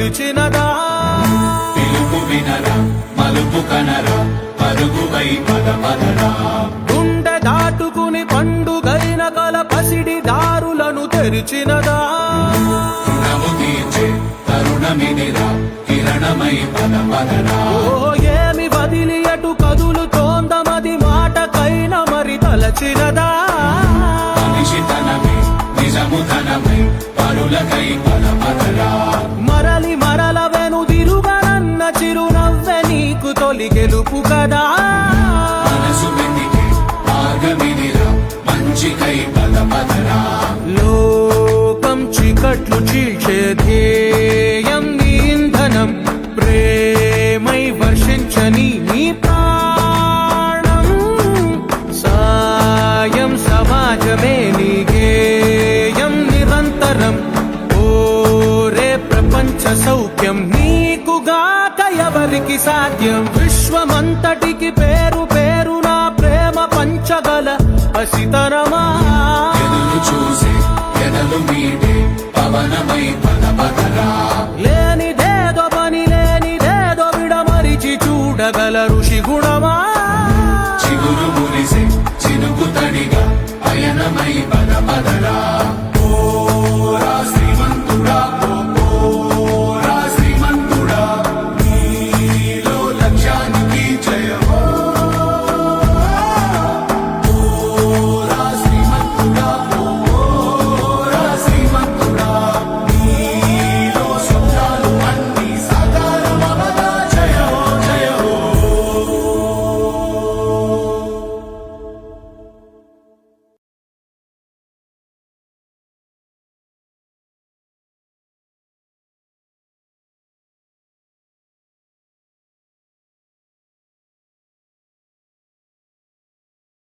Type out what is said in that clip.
పిలిచినదా పిలుపు వినరా మలుపు కనరా పరుగువై పద పదరా గుండె దాటుకుని పండుగైన కల పసిడి దారులను తెరిచినదా రుణము తీర్చే తరుణమిదిరా కిరణమై పద పదరా ఓ ఏమి వదిలి అటు కదులుతోందమది మాటకైన మరి తలచినదా మనిషితనమే నిజముతనమై పరులకై పద పదరా మరలి మరల వెనుదిరుగనన్న చిరునవ్వె నీకు తొలి గెలుపు కదా మనసు వెతికే మార్గమిదిరా మంచికై పద పదరా లోకం చీకట్లు చీల్చే ధ్యేయం నీ ఇంధనం ప్రేమై వర్షించని నీ ప్రాణం సాయం సమాజమే నీ గేయం నిరంతరం ఓరే ప్రపంచ సౌఖ్యం నీకుగాక ఎవరికి సాధ్యం విశ్వమంతటికి పేరు పేరు నా ప్రేమ పంచగల పసితరమా ఎదురు చూసే ఎదలు మీడే పవనమై పద పదరా లేనిదేదో పని లేనిదేదో విడమరిచి చూడగల ఋషి గుణమా చిగురు మురిసే చినుకు తడిగా పయనమై పద పదరా